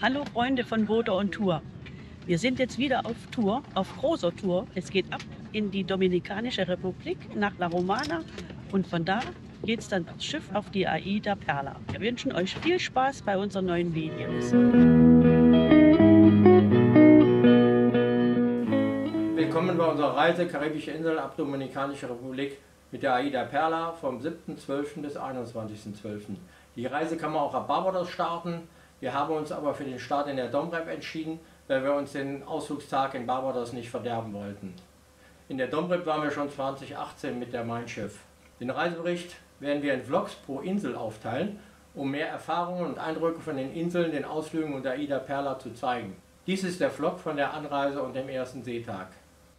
Hallo Freunde von Boda und Tour. Wir sind jetzt wieder auf Tour, auf großer Tour. Es geht ab in die Dominikanische Republik nach La Romana und von da geht es dann das Schiff auf die Aida Perla. Wir wünschen euch viel Spaß bei unseren neuen Videos. Willkommen bei unserer Reise Karibische Insel ab Dominikanische Republik mit der Aida Perla vom 7.12. bis 21.12. Die Reise kann man auch ab Barbados starten. Wir haben uns aber für den Start in der Domrep entschieden, weil wir uns den Ausflugstag in Barbados nicht verderben wollten. In der Domrep waren wir schon 2018 mit der Mein Schiff. Den Reisebericht werden wir in Vlogs pro Insel aufteilen, um mehr Erfahrungen und Eindrücke von den Inseln, den Ausflügen und der Aida Perla zu zeigen. Dies ist der Vlog von der Anreise und dem ersten Seetag.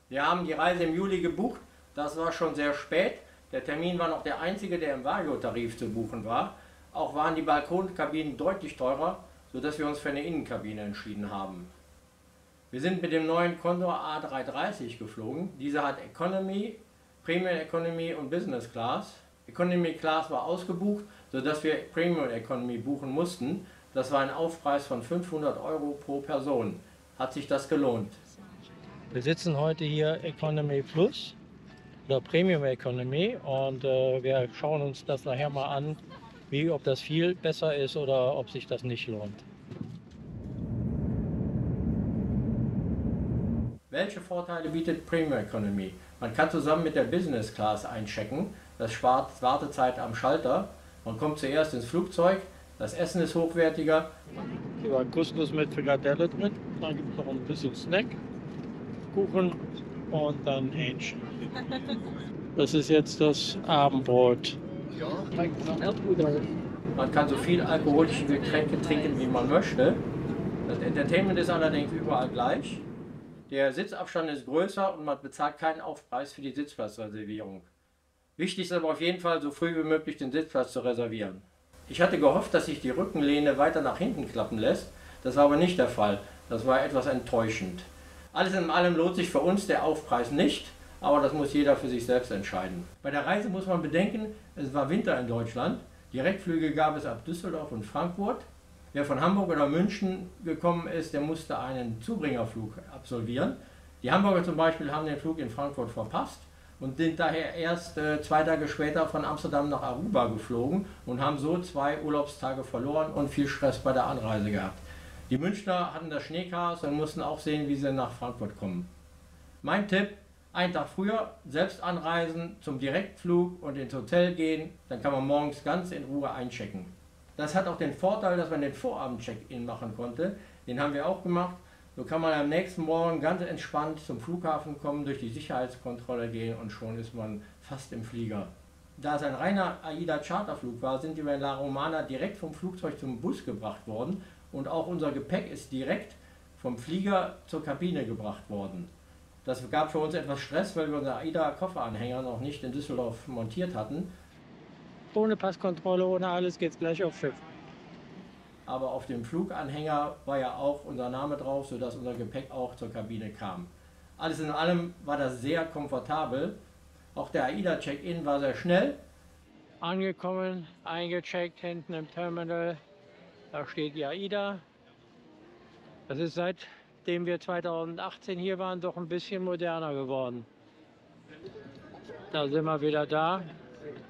Wir haben die Reise im Juli gebucht, das war schon sehr spät. Der Termin war noch der einzige, der im Vario-Tarif zu buchen war. Auch waren die Balkonkabinen deutlich teurer, sodass wir uns für eine Innenkabine entschieden haben. Wir sind mit dem neuen Condor A330 geflogen. Dieser hat Economy, Premium Economy und Business Class. Economy Class war ausgebucht, sodass wir Premium Economy buchen mussten. Das war ein Aufpreis von 500 € pro Person. Hat sich das gelohnt? Wir sitzen heute hier Economy Plus oder Premium Economy und wir schauen uns das nachher mal an, ob das viel besser ist oder ob sich das nicht lohnt. Welche Vorteile bietet Premium Economy? Man kann zusammen mit der Business Class einchecken, das spart Wartezeit am Schalter. Man kommt zuerst ins Flugzeug, das Essen ist hochwertiger. Hier war ein Couscous mit Frikadelle drin, dann gibt es noch ein bisschen Snack, Kuchen und dann Hähnchen. Das ist jetzt das Abendbrot. Man kann so viel alkoholische Getränke trinken, wie man möchte. Das Entertainment ist allerdings überall gleich. Der Sitzabstand ist größer und man bezahlt keinen Aufpreis für die Sitzplatzreservierung. Wichtig ist aber auf jeden Fall, so früh wie möglich den Sitzplatz zu reservieren. Ich hatte gehofft, dass sich die Rückenlehne weiter nach hinten klappen lässt. Das war aber nicht der Fall. Das war etwas enttäuschend. Alles in allem lohnt sich für uns der Aufpreis nicht, aber das muss jeder für sich selbst entscheiden. Bei der Reise muss man bedenken, es war Winter in Deutschland. Direktflüge gab es ab Düsseldorf und Frankfurt. Wer von Hamburg oder München gekommen ist, der musste einen Zubringerflug absolvieren. Die Hamburger zum Beispiel haben den Flug in Frankfurt verpasst und sind daher erst 2 Tage später von Amsterdam nach Aruba geflogen und haben so 2 Urlaubstage verloren und viel Stress bei der Anreise gehabt. Die Münchner hatten das Schneechaos und mussten auch sehen, wie sie nach Frankfurt kommen. Mein Tipp: einen Tag früher selbst anreisen, zum Direktflug und ins Hotel gehen, dann kann man morgens ganz in Ruhe einchecken. Das hat auch den Vorteil, dass man den Vorabend-Check-In machen konnte. Den haben wir auch gemacht. So kann man am nächsten Morgen ganz entspannt zum Flughafen kommen, durch die Sicherheitskontrolle gehen und schon ist man fast im Flieger. Da es ein reiner AIDA-Charterflug war, sind wir in La Romana direkt vom Flugzeug zum Bus gebracht worden und auch unser Gepäck ist direkt vom Flieger zur Kabine gebracht worden. Das gab für uns etwas Stress, weil wir unseren AIDA-Kofferanhänger noch nicht in Düsseldorf montiert hatten. Ohne Passkontrolle, ohne alles geht's gleich aufs Schiff. Aber auf dem Fluganhänger war ja auch unser Name drauf, sodass unser Gepäck auch zur Kabine kam. Alles in allem war das sehr komfortabel. Auch der AIDA-Check-In war sehr schnell. Angekommen, eingecheckt, hinten im Terminal, da steht die AIDA. Das ist seitdem wir 2018 hier waren, doch ein bisschen moderner geworden. Da sind wir wieder da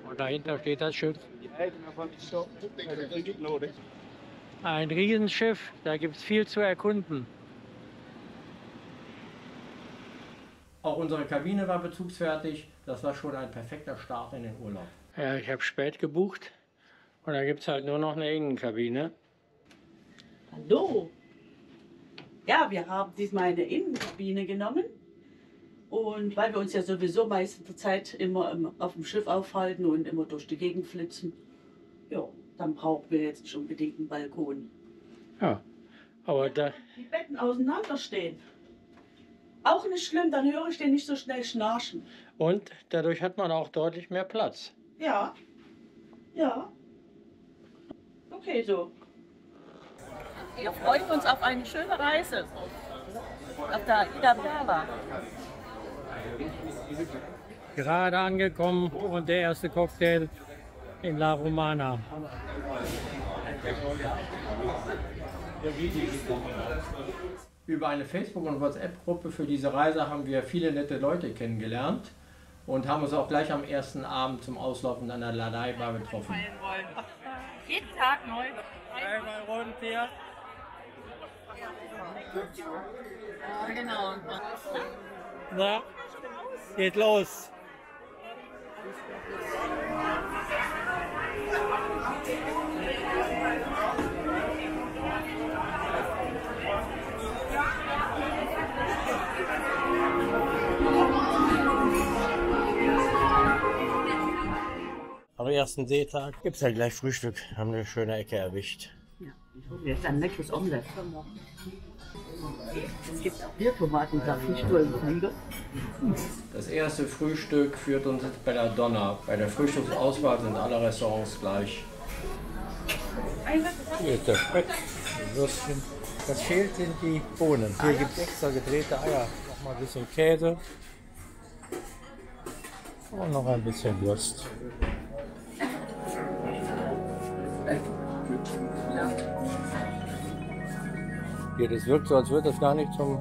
und dahinter steht das Schiff. Ein Riesenschiff, da gibt es viel zu erkunden. Auch unsere Kabine war bezugsfertig. Das war schon ein perfekter Start in den Urlaub. Ja, ich habe spät gebucht und da gibt es halt nur noch eine Innenkabine. Hallo! Ja, wir haben diesmal eine Innenkabine genommen. Und weil wir uns ja sowieso meist der Zeit immer auf dem Schiff aufhalten und immer durch die Gegend flitzen, ja, dann brauchen wir jetzt nicht unbedingt einen Balkon. Ja, aber da... Die Betten auseinander stehen. Auch nicht schlimm, dann höre ich den nicht so schnell schnarchen. Und dadurch hat man auch deutlich mehr Platz. Ja, ja. Okay, so. Wir freuen uns auf eine schöne Reise. Auf der Aida Perla. Gerade angekommen und der erste Cocktail in La Romana. Über eine Facebook- und WhatsApp-Gruppe für diese Reise haben wir viele nette Leute kennengelernt und haben uns auch gleich am ersten Abend zum Auslaufen an der Ladai-Bar getroffen. Jeden Tag neu. Einmal rund hier. Ja, genau. Na, geht los. Am ersten Seetag gibt es ja gleich Frühstück. Haben eine schöne Ecke erwischt. Ja, ich hole jetzt ein leckeres Omelette. Es gibt auch hier Tomatensaft, nicht nur im Flieger. Das erste Frühstück führt uns jetzt bei der Donna. Bei der Frühstücksauswahl sind alle Restaurants gleich. Hier ist der Speck, die Würstchen. Was fehlt, sind die Bohnen. Hier gibt es extra gedrehte Eier. Nochmal ein bisschen Käse. Und noch ein bisschen Wurst. Hier, das wirkt so, als würde das gar nicht zum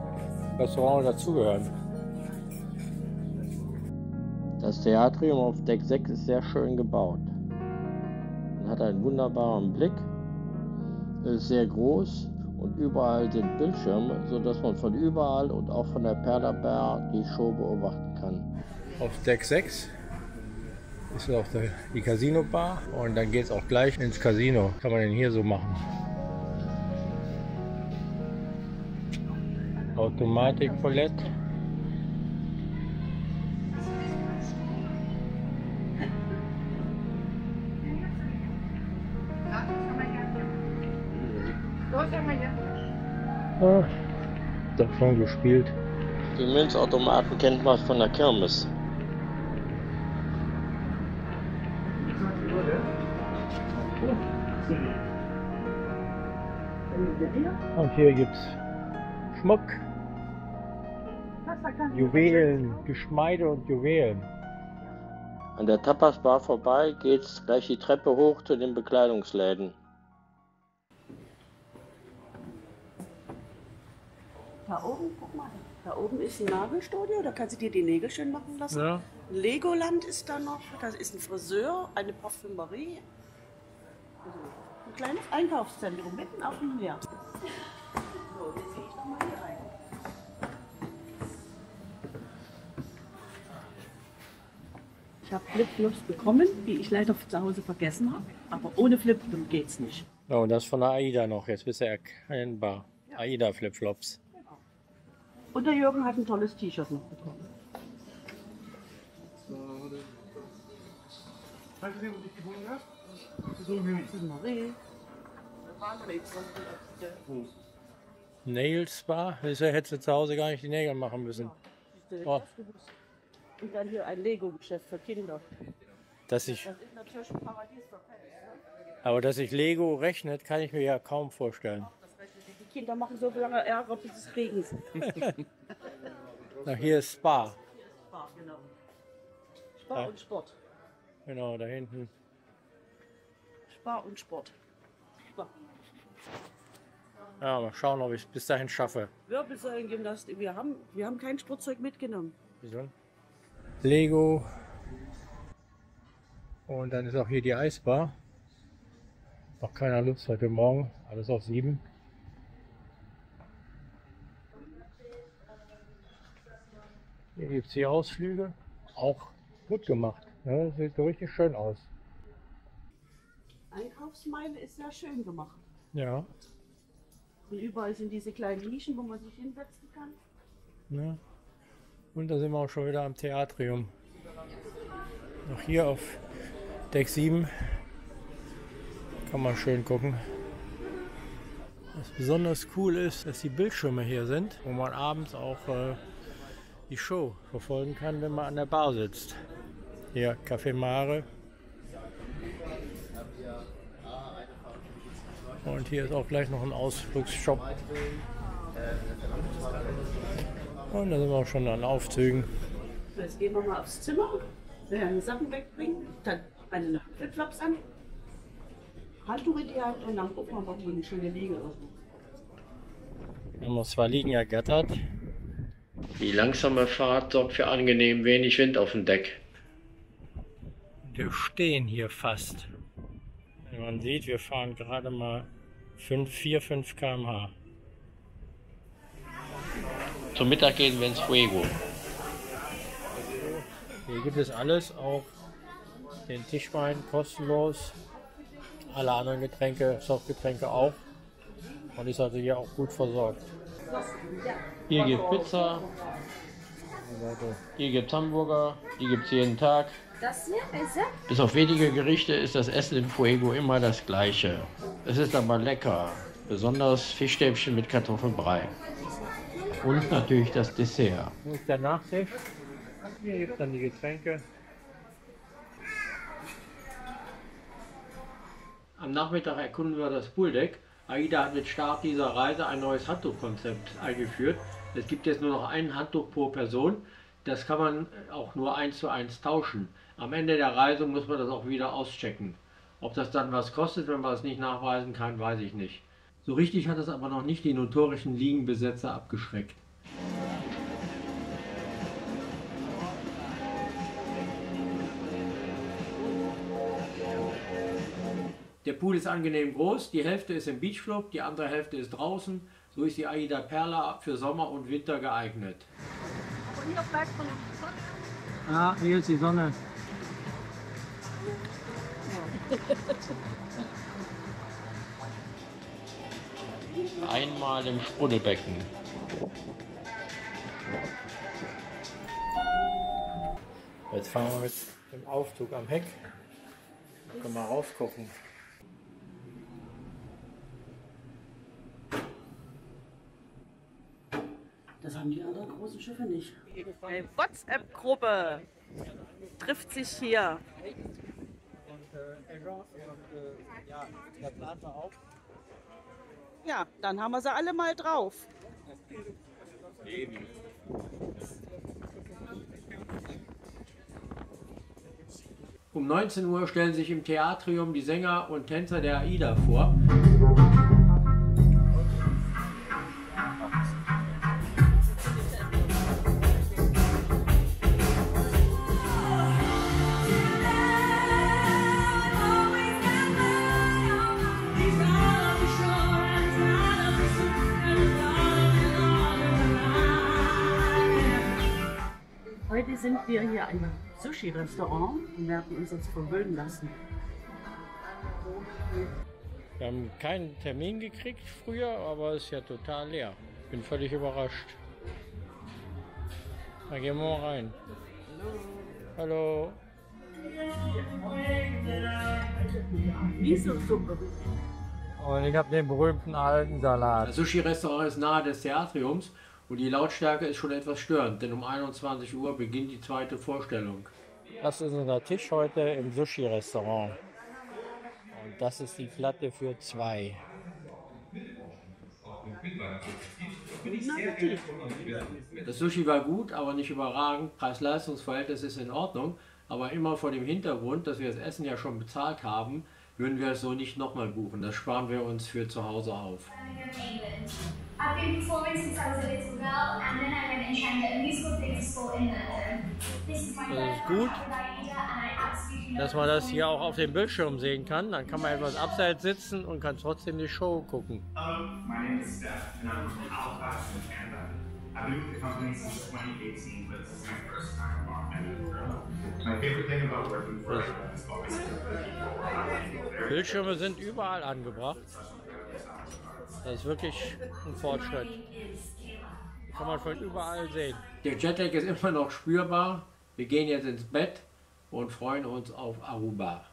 Restaurant dazugehören. Das Theatrium auf Deck 6 ist sehr schön gebaut. Man hat einen wunderbaren Blick, es ist sehr groß und überall sind Bildschirme, sodass man von überall und auch von der Perla Bar die Show beobachten kann. Auf Deck 6 ist auch die Casino Bar und dann geht es auch gleich ins Casino. Kann man denn hier so machen? Automatik-Roulette. Ah, doch schon gespielt. Die Münzautomaten kennt man von der Kirmes. Und hier gibt's Schmuck, Juwelen, Geschmeide und Juwelen. An der Tapas Bar vorbei geht's gleich die Treppe hoch zu den Bekleidungsläden. Da oben, guck mal, da oben ist ein Nagelstudio, da kannst du dir die Nägel schön machen lassen. Ja. Legoland ist da noch, da ist ein Friseur, eine Parfümerie. Ein kleines Einkaufszentrum mitten auf dem Meer. So, jetzt gehe ich noch mal hier rein. Ich habe Flipflops bekommen, die ich leider zu Hause vergessen habe. Aber ohne Flipflop geht's nicht. Ja, und das von der AIDA noch, jetzt bist du erkennbar. AIDA Flipflops. Und der Jürgen hat ein tolles T-Shirt noch bekommen. Marie. Nail Spa, wieso hättest du zu Hause gar nicht die Nägel machen müssen? Oh. Und dann hier ein Lego-Geschäft für Kinder. Das ist natürlich ein Paradies für Fans. Aber dass sich Lego rechnet, kann ich mir ja kaum vorstellen. Die Kinder machen so lange Ärger, bis es regnet. Na, hier ist Spa. Spar, genau. Spar Ja. und Sport. Genau, da hinten. Spar und Sport. Spar. Ja, mal schauen, ob ich es bis dahin schaffe. Wirbelsäulengymnastik. Wir haben kein Sportzeug mitgenommen. Wieso? Lego. Und dann ist auch hier die Eisbar. Noch keiner Lust heute Morgen. Alles auf 7. Hier gibt es die Ausflüge. Auch gut gemacht. Ja, das sieht so richtig schön aus. Einkaufsmeile ist sehr schön gemacht. Ja. Und überall sind diese kleinen Nischen, wo man sich hinsetzen kann. Ne? Und da sind wir auch schon wieder am Theatrium. Noch hier auf Deck 7 kann man schön gucken. Was besonders cool ist, dass die Bildschirme hier sind, wo man abends auch die Show verfolgen kann, wenn man an der Bar sitzt. Hier Café Mare. Und hier ist auch gleich noch ein Ausflugsshop. Und da sind wir auch schon an Aufzügen. Jetzt gehen wir mal aufs Zimmer, werden die Sachen wegbringen, dann meine Flipflops an, Handtuch in die Hand und dann gucken wir mal, wo eine schöne Liege ist. noch 2 Liegen ergattert. Die langsame Fahrt sorgt für angenehm wenig Wind auf dem Deck. Wir stehen hier fast. Wie man sieht, wir fahren gerade mal 4, 5 km/h. Zum Mittag gehen wir ins Fuego. Hier gibt es alles, auch den Tischwein kostenlos. Alle anderen Getränke, Softgetränke auch. Und ist also hier auch gut versorgt. Hier gibt es Pizza, hier gibt es Hamburger, die gibt es jeden Tag. Das hier ist Bis auf wenige Gerichte ist das Essen im Fuego immer das gleiche. Es ist aber lecker, besonders Fischstäbchen mit Kartoffelbrei. Und natürlich das Dessert. Hier ist der Nachtisch. Hier gibt es dann die Getränke. Am Nachmittag erkunden wir das Pooldeck. AIDA hat mit Start dieser Reise ein neues Handtuchkonzept eingeführt. Es gibt jetzt nur noch ein Handtuch pro Person. Das kann man auch nur 1:1 tauschen. Am Ende der Reise muss man das auch wieder auschecken. Ob das dann was kostet, wenn man es nicht nachweisen kann, weiß ich nicht. So richtig hat es aber noch nicht die notorischen Liegenbesetzer abgeschreckt. Der Pool ist angenehm groß, die Hälfte ist im Beachclub, die andere Hälfte ist draußen. So ist die AIDA Perla für Sommer und Winter geeignet. Ah, hier ist die Sonne. Einmal im Sprudelbecken. Jetzt fahren wir mit dem Aufzug am Heck. Da können wir rausgucken. Das haben die anderen großen Schiffe nicht. Eine WhatsApp-Gruppe trifft sich hier. Ja, dann haben wir sie alle mal drauf. Um 19 Uhr stellen sich im Theatrium die Sänger und Tänzer der AIDA vor. Heute sind wir hier im Sushi-Restaurant und werden uns jetzt verwöhnen lassen. Wir haben keinen Termin gekriegt früher, aber es ist ja total leer. Ich bin völlig überrascht. Da gehen wir mal rein. Hallo. Miso-Suppe. Und ich habe den berühmten alten Salat. Das Sushi-Restaurant ist nahe des Theatriums und die Lautstärke ist schon etwas störend, denn um 21 Uhr beginnt die zweite Vorstellung. Das ist unser Tisch heute im Sushi-Restaurant. Und das ist die Platte für 2. Das Sushi war gut, aber nicht überragend. Preis-Leistungs-Verhältnis ist in Ordnung, aber immer vor dem Hintergrund, dass wir das Essen ja schon bezahlt haben, würden wir es so nicht nochmal buchen. Das sparen wir uns für zu Hause auf. I've been performing since I was a little girl, and then I went and trained at a musical theatre school in London. This is my Das first ist gut, contact with AIDA, and I absolutely dass man das hier auch auf dem Bildschirm sehen kann. Dann kann man etwas abseits sitzen und kann trotzdem die Show gucken. Hello, my name is Steph, and I'm from Halifax in Canada. I've been with the company since 2018, but this is my first time on Edinburgh. My favorite thing about working for AIDA is always Bildschirme sind überall angebracht. Das ist wirklich ein Fortschritt. Kann man von überall sehen. Der Jetlag ist immer noch spürbar. Wir gehen jetzt ins Bett und freuen uns auf Aruba.